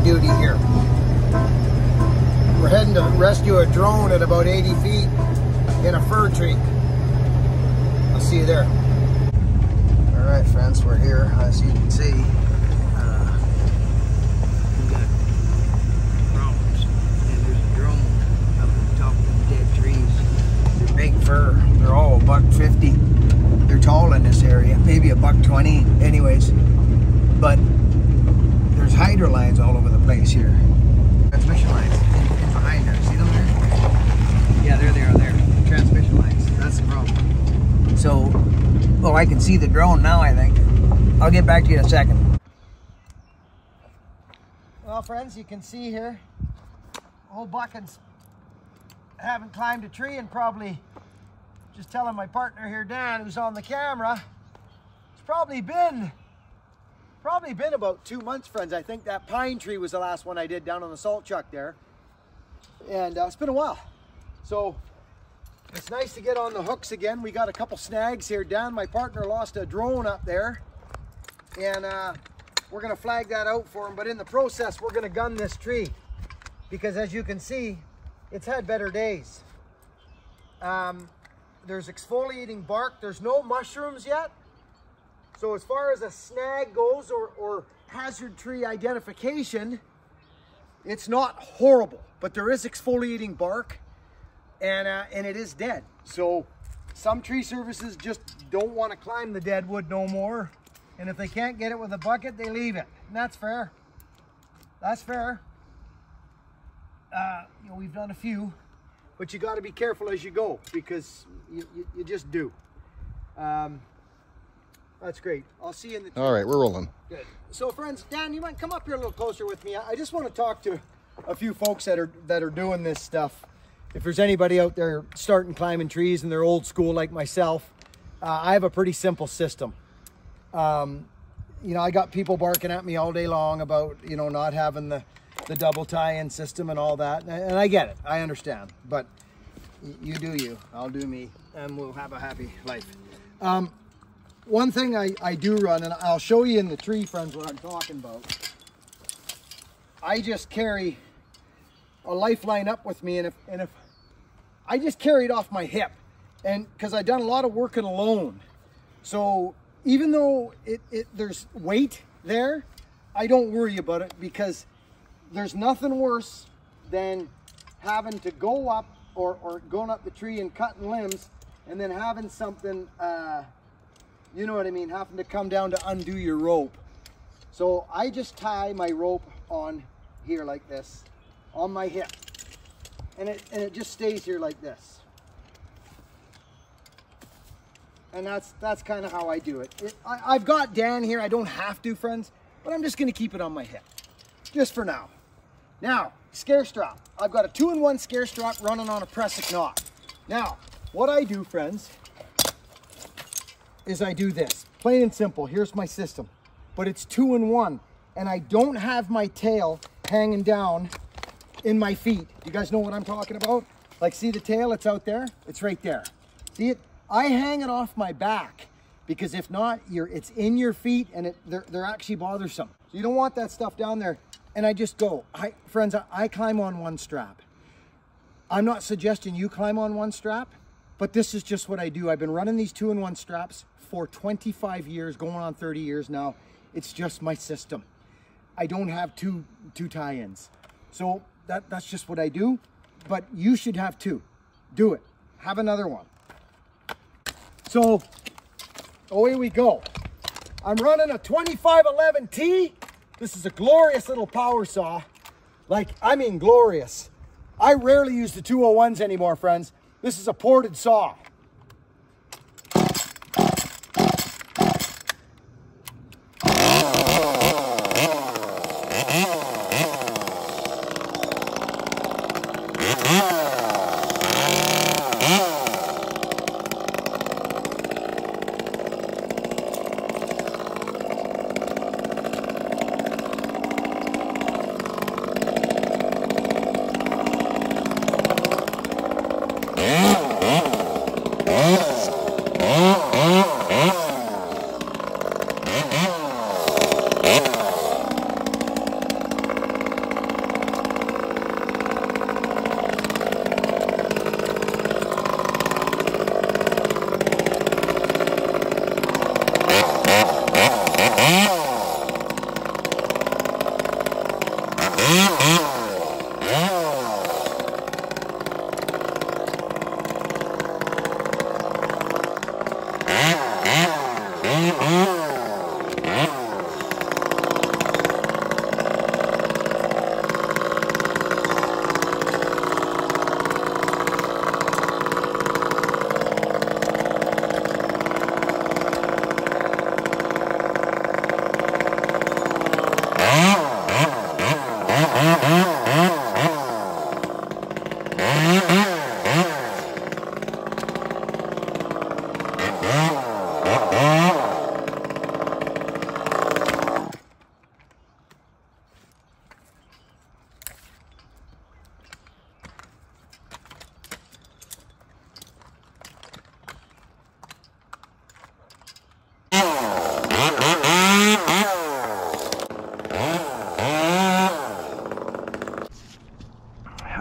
duty here. We're heading to rescue a drone at about 80 feet in a fir tree. I'll see you there. All right, friends, we're here. As you can see, we've got problems. And there's a drone up on top of the dead trees. They're big fir. They're all $150. They're tall in this area, maybe $120. Anyways, but there's hydro lines all over the place here. Transmission lines in behind there. See them there? Yeah, there they are there. Transmission lines. That's the problem. So, oh, I can see the drone now, I think. I'll get back to you in a second. Well, friends, you can see here, old Buckins haven't climbed a tree and probably, just telling my partner here, Dan, who's on the camera, it's probably been about 2 months, friends. I think that pine tree was the last one I did down on the salt chuck there. And it's been a while. So it's nice to get on the hooks again. We got a couple snags here. Dan, my partner, lost a drone up there. And we're gonna flag that out for him. But in the process, we're gonna gun this tree. Because as you can see, it's had better days. There's exfoliating bark. There's no mushrooms yet. So as far as a snag goes, or hazard tree identification, it's not horrible, but there is exfoliating bark, and it is dead. So some tree services just don't want to climb the dead wood no more, and if they can't get it with a bucket, they leave it, and that's fair. That's fair. You know, we've done a few, but you got to be careful as you go, because you just do. That's great. I'll see you in the... All right, we're rolling. Good. So friends, Dan, you might come up here a little closer with me. I just want to talk to a few folks that are doing this stuff. If there's anybody out there starting climbing trees and they're old school like myself, I have a pretty simple system. You know, I got people barking at me all day long about, you know, not having the double tie-in system and all that. And I get it. I understand. But you do you. I'll do me. And we'll have a happy life. One thing I do run, and I'll show you in the tree, friends, what I'm talking about. I just carry a lifeline up with me, and if I just carry it off my hip, and because I've done a lot of working alone, so even though there's weight there, I don't worry about it, because there's nothing worse than having to go up or going up the tree and cutting limbs, and then having something. You know what I mean, having to come down to undo your rope. So I just tie my rope on here like this, on my hip. And it just stays here like this. And that's kind of how I do it. I've got Dan here, I don't have to, friends, but I'm just gonna keep it on my hip, just for now. Now, scare strap. I've got a 2-in-1 scare strap running on a pressic knot. Now, what I do, friends, is I do this, plain and simple. Here's my system, but it's 2-in-1, and I don't have my tail hanging down in my feet. You guys know what I'm talking about? Like, see the tail? It's out there. It's right there. See it? I hang it off my back, because if not, it's in your feet, and they're actually bothersome. So you don't want that stuff down there. And I just go. Friends, I climb on one strap. I'm not suggesting you climb on one strap, but this is just what I do. I've been running these 2-in-1 straps for 25 years, going on 30 years now. It's just my system. I don't have two tie-ins. So that's just what I do, but you should have two. Do it. Have another one. So away we go. I'm running a 2511T. This is a glorious little power saw. Like, I mean glorious. I rarely use the 201s anymore, friends. This is a ported saw.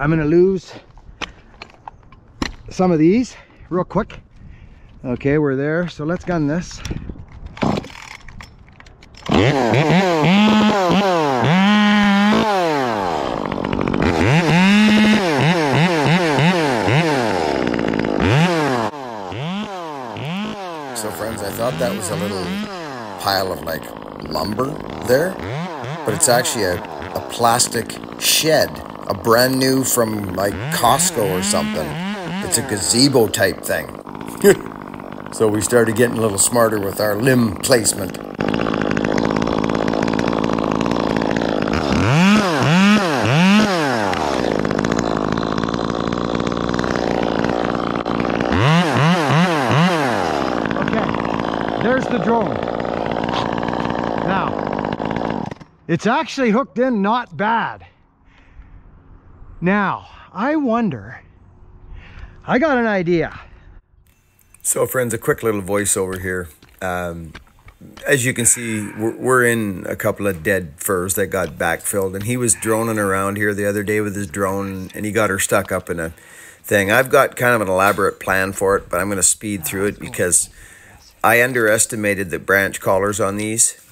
I'm gonna lose some of these real quick. Okay, we're there, so let's gun this. So friends, I thought that was a little pile of like lumber there, but it's actually a plastic shed, a brand new from like Costco or something. It's a gazebo type thing. So we started getting a little smarter with our limb placement. There's the drone. Now, it's actually hooked in not bad. Now, I wonder, I got an idea. So friends, a quick little voiceover here. As you can see, we're in a couple of dead firs that got backfilled, and he was droning around here the other day with his drone, and he got her stuck up in a thing. I've got kind of an elaborate plan for it, but I'm going to speed through it because I underestimated the branch collars on these.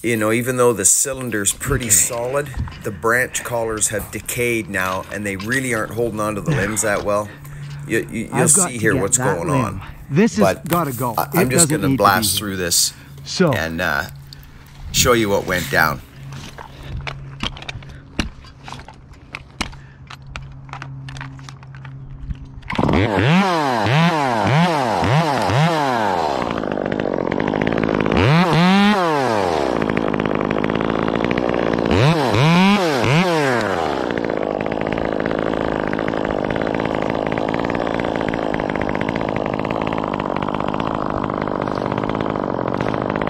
You know, even though the cylinder's pretty solid, the branch collars have decayed now, and they really aren't holding on to the limbs that well. You'll see here what's going on. This has got to go. I'm just going to blast through this and show you what went down.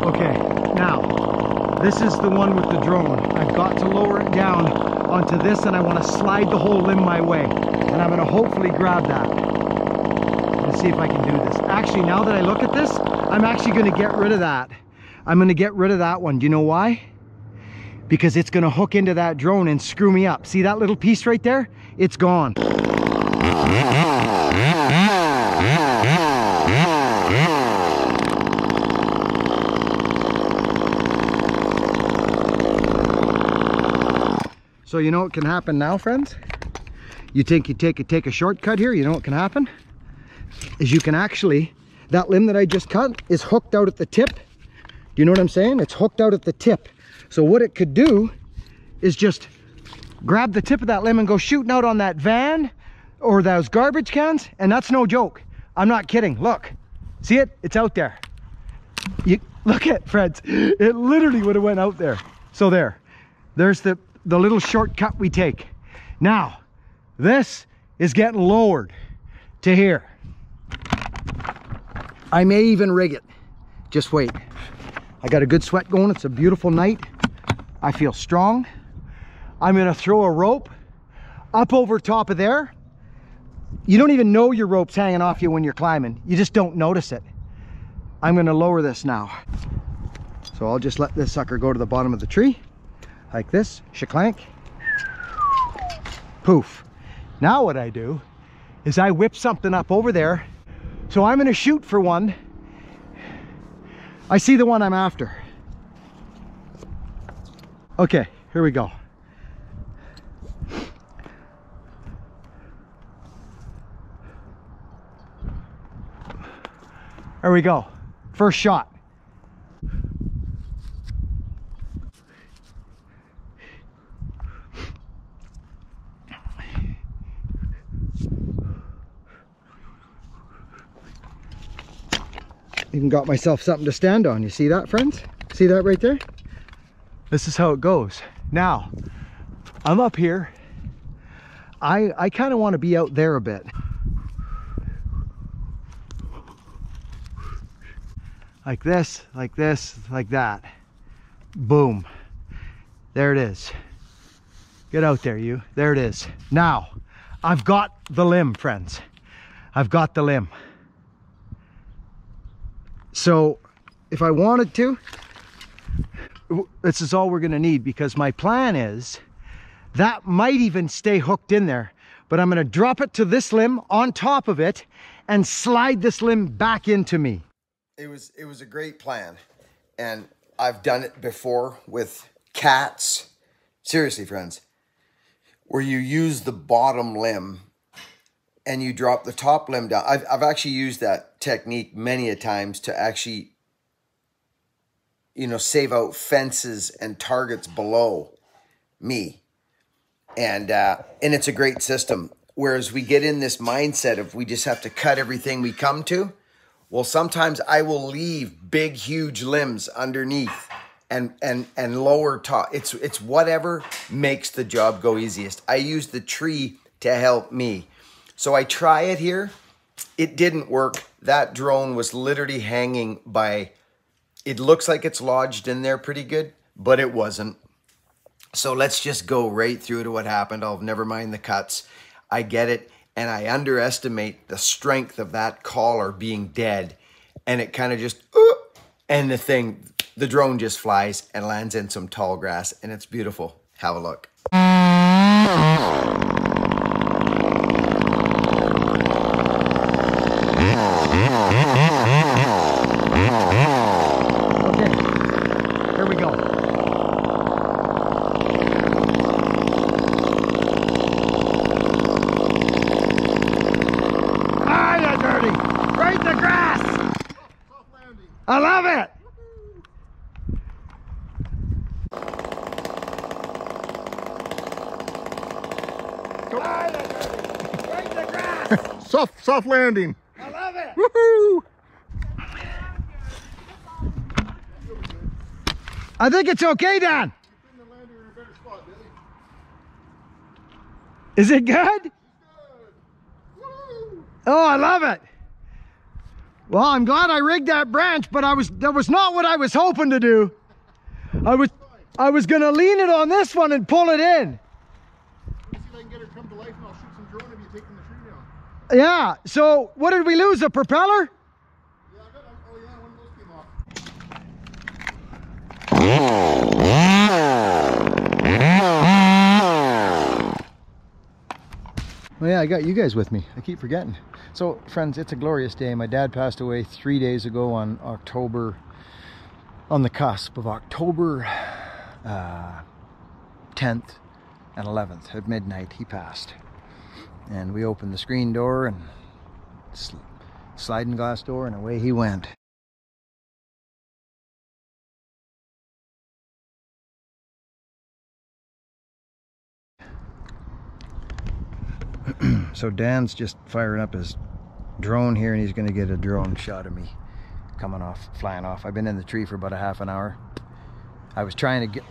Okay, now, this is the one with the drone. I've got to lower it down onto this, and I want to slide the whole limb my way. And I'm going to hopefully grab that. Let's see if I can do this. Actually, now that I look at this, I'm actually going to get rid of that. I'm going to get rid of that one. Do you know why? Because it's going to hook into that drone and screw me up. See that little piece right there? It's gone. So you know what can happen now, friends? You think you take a shortcut here, you know what can happen? Is you can actually, that limb that I just cut is hooked out at the tip. Do you know what I'm saying? It's hooked out at the tip. So what it could do is just grab the tip of that limb and go shooting out on that van or those garbage cans, and that's no joke. I'm not kidding. Look, see it? It's out there. You look at, friends, it literally would have went out there. So there's the little shortcut we take. Now, this is getting lowered to here. I may even rig it. Just wait. I got a good sweat going. It's a beautiful night. I feel strong. I'm gonna throw a rope up over top of there. You don't even know your rope's hanging off you when you're climbing. You just don't notice it. I'm gonna lower this now. So I'll just let this sucker go to the bottom of the tree. Like this, shaklank. Poof. Now what I do is I whip something up over there. So I'm gonna shoot for one. I see the one I'm after. Okay, here we go. There we go. First shot. Even got myself something to stand on. You see that, friends? See that right there? This is how it goes. Now, I'm up here. I kind of want to be out there a bit. like this, like this, like that. Boom. There it is. Get out there, you. There it is. Now, I've got the limb, friends. I've got the limb. So, if I wanted to, this is all we're gonna need, because my plan is that might even stay hooked in there, but I'm gonna drop it to this limb on top of it and slide this limb back into me. It was a great plan, and I've done it before with cats. Seriously, friends, where you use the bottom limb and you drop the top limb down. I've actually used that technique many a times to actually, you know, save out fences and targets below me. And it's a great system. Whereas we get in this mindset of we just have to cut everything we come to. Well, sometimes I will leave big, huge limbs underneath and lower top. It's whatever makes the job go easiest. I use the tree to help me. So I try it here. It didn't work. That drone was literally hanging by, it looks like it's lodged in there pretty good, but it wasn't. So let's just go right through to what happened. I'll never mind the cuts. I get it. And I underestimate the strength of that collar being dead. And it kind of just, and the drone just flies and lands in some tall grass, and it's beautiful. Have a look. Okay, here we go. Right in the grass! I love it! Right in the grass! Soft landing. I love it! Woohoo! I think it's okay, Dan. Is it good? Oh, I love it. Well, I'm glad I rigged that branch, but that was not what I was hoping to do. I was gonna lean it on this one and pull it in. Let me see if I can get her come to life, and I'll shoot some drone of you taking the tree down. Yeah, so what did we lose, a propeller? Yeah, I got, oh yeah, one of those came off. Well, yeah, I got you guys with me. I keep forgetting. So, friends, it's a glorious day. My dad passed away 3 days ago on the cusp of October 10th and 11th at midnight. He passed. And we opened the screen door and sliding glass door, and away he went. So Dan's just firing up his drone here, and he's going to get a drone shot of me coming off, flying off. I've been in the tree for about a half an hour. I was trying to get,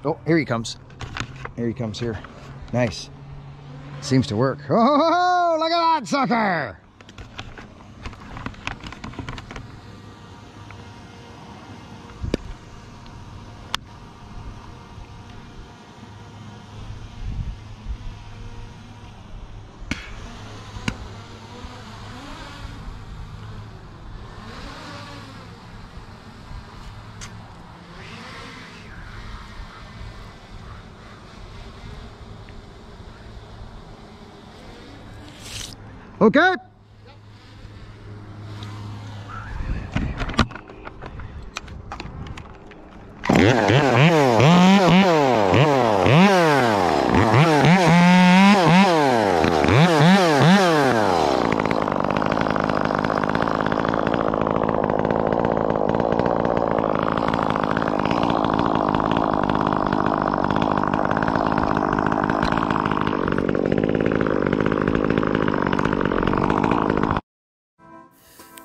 oh, here he comes. Here he comes here. Nice. Seems to work. Oh, look at that sucker! Okay.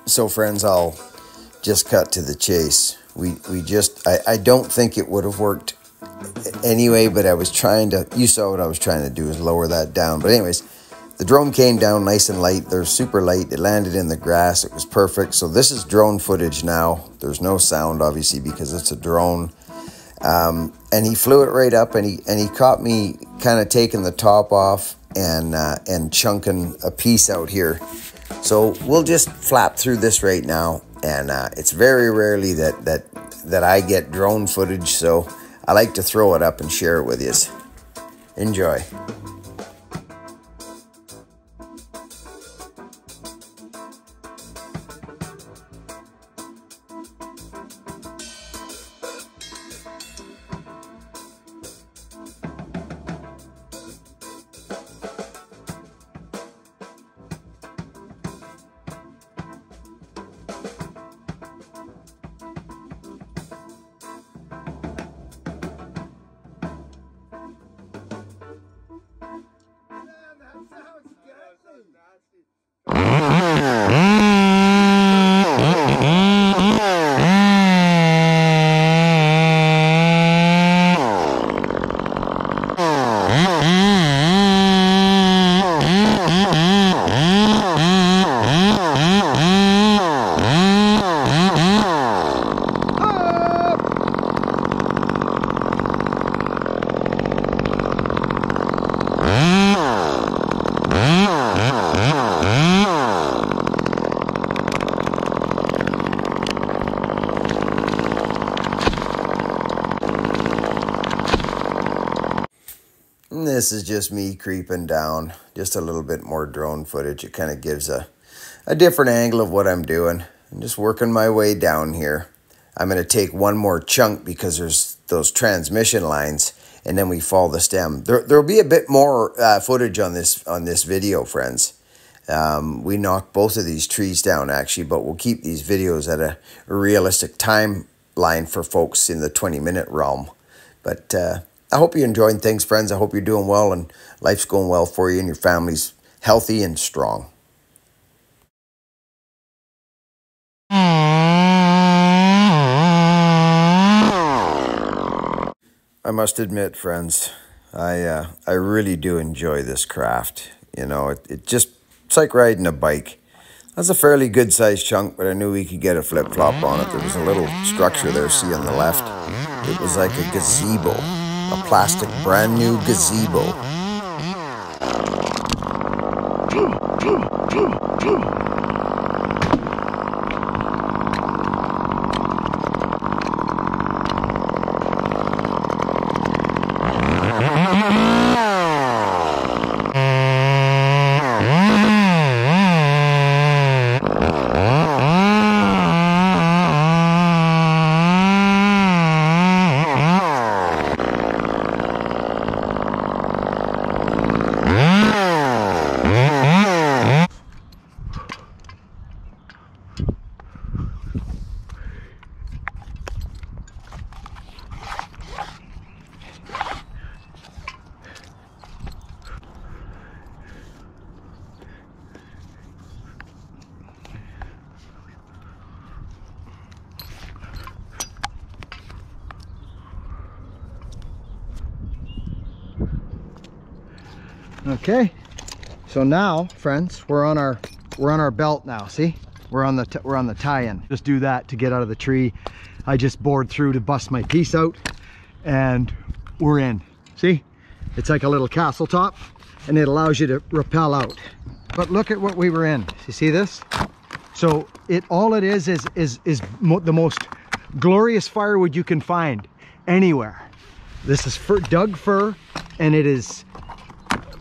So friends, I'll just cut to the chase. I don't think it would have worked anyway, but I was trying to, you saw what I was trying to do is lower that down. But anyways, The drone came down nice and light. They're super light. It landed in the grass. It was perfect. So this is drone footage now. There's no sound, obviously, because it's a drone. And he flew it right up, and he caught me kind of taking the top off and chunking a piece out here. So we'll just flap through this right now. And it's very rarely that I get drone footage, so I like to throw it up and share it with you. Enjoy. This is just me creeping down, just a little bit more drone footage. It kind of gives a different angle of what I'm doing. I'm just working my way down here. I'm going to take one more chunk because there's those transmission lines, and then we fall the stem. There'll be a bit more footage on this video, friends. We knocked both of these trees down actually, but we'll keep these videos at a realistic timeline for folks in the 20-minute realm. But I hope you're enjoying things, friends. I hope you're doing well and life's going well for you and your family's healthy and strong. I must admit, friends, I really do enjoy this craft. You know, it's like riding a bike. That's a fairly good sized chunk, but I knew we could get a flip-flop on it. There was a little structure there, see on the left. It was like a gazebo, a plastic brand new gazebo. Okay, so now, friends, we're on our belt now. See, we're on the tie-in. Just do that to get out of the tree. I just bored through to bust my piece out, and we're in. See, it's like a little castle top, and it allows you to rappel out. But look at what we were in. You see this? So all it is the most glorious firewood you can find anywhere. This is Doug fir, and it is.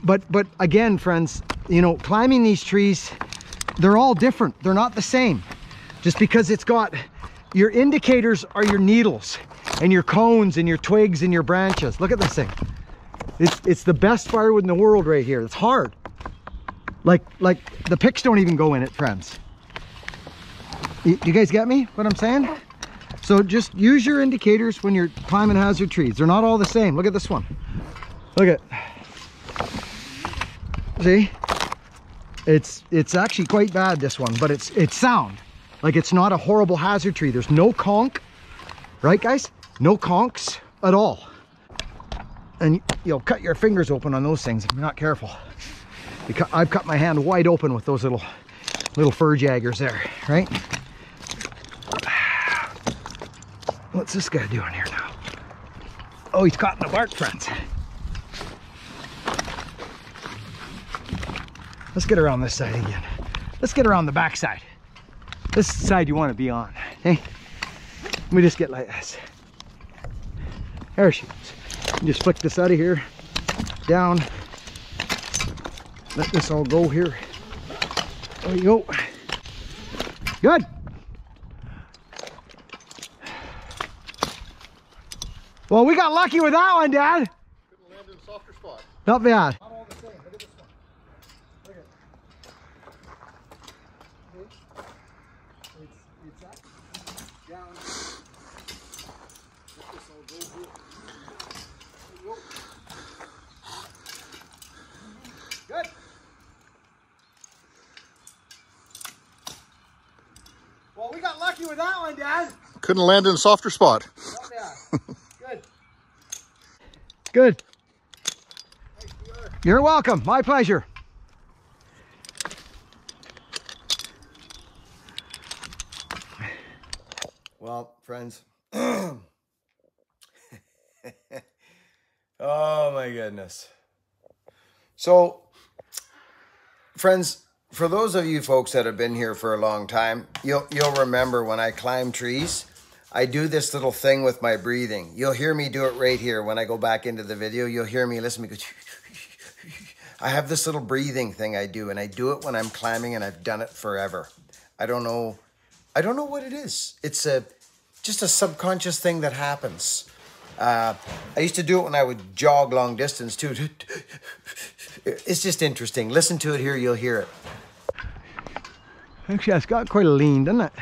But again, friends, you know, climbing these trees, they're all different. They're not the same. Just because it's got, your indicators are your needles and your cones and your twigs and your branches. Look at this thing. It's the best firewood in the world right here. It's hard. Like the picks don't even go in it, friends. You guys get me what I'm saying? So just use your indicators when you're climbing hazard trees. They're not all the same. Look at this one. Look at. See, it's actually quite bad, this one, but it's sound. Like, it's not a horrible hazard tree. There's no conk, right guys? No conks at all. And you'll cut your fingers open on those things if you're not careful. I've cut my hand wide open with those little fur jaggers there, right? What's this guy doing here now? Oh, he's caught in the bark, friends. Let's get around this side again. Let's get around the back side. This side you want to be on, okay? Let me just get like this. There she is. Just flick this out of here, down. Let this all go here. There you go. Good. Well, we got lucky with that one, Dad. Couldn't land in a softer spot. Not bad. Not all the same. Look at this one. Look at it. It's up, down. Let this all go here. There you go. Good. Well, we got lucky with that one, Dad. Couldn't land in a softer spot. Not bad. Good. Good. You're welcome. My pleasure. Well, friends. Oh my goodness. So, friends, for those of you folks that have been here for a long time, you'll remember when I climb trees, I do this little thing with my breathing. You'll hear me do it right here. When I go back into the video, you'll hear me listen to me go. I have this little breathing thing I do, and I do it when I'm climbing, and I've done it forever. I don't know what it is. It's just a subconscious thing that happens. I used to do it when I would jog long distance too. It's just interesting. Listen to it here, you'll hear it. Actually, it's got quite a lean, doesn't it?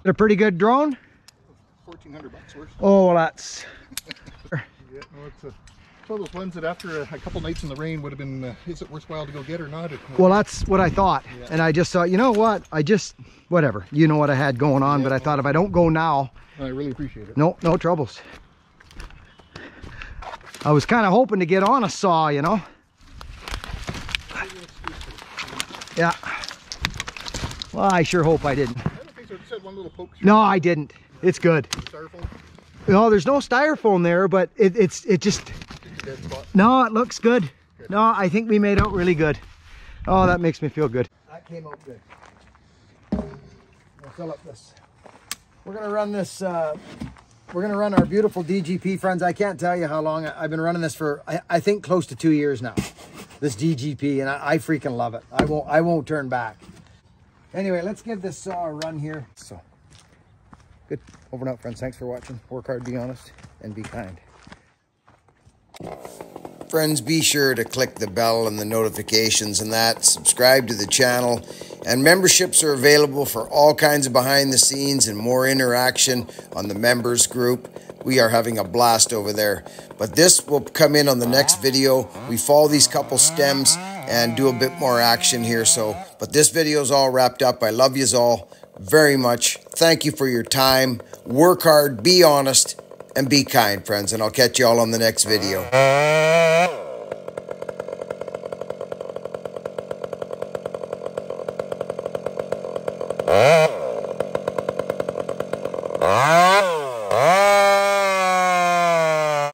A pretty good drone? $1,400 worth. Oh, well, that's... Yeah, no, it's one of those ones that after a couple nights in the rain would have been, is it worthwhile to go get or not? Well, that's what I thought. Yeah. And I just thought, you know what? Whatever. You know what I had going on, but I thought if I don't go now... I really appreciate it. No troubles. I was kind of hoping to get on a saw, you know? Yeah. Well, I sure hope I didn't. I don't think so. It said one little poke. No, I didn't. It's good. Styrofoam. No, there's no styrofoam there, but it just... It's a dead spot. No, it looks good. No, I think we made out really good. Oh, that makes me feel good. That came out good. We'll fill up this. We're gonna run this, we're gonna run our beautiful DGP, friends. I can't tell you how long I've been running this for, I think close to 2 years now. This DGP, and I freaking love it. I won't turn back. Anyway, let's give this saw a run here. So, good. Over and out, friends. Thanks for watching. Work hard, be honest, and be kind. Friends, be sure to click the bell and the notifications and that. Subscribe to the channel. And memberships are available for all kinds of behind the scenes and more interaction on the members group. We are having a blast over there. But this will come in on the next video. We follow these couple stems and do a bit more action here. But this video is all wrapped up. I love yous all very much. Thank you for your time. Work hard, be honest, and be kind, friends. And I'll catch you all on the next video.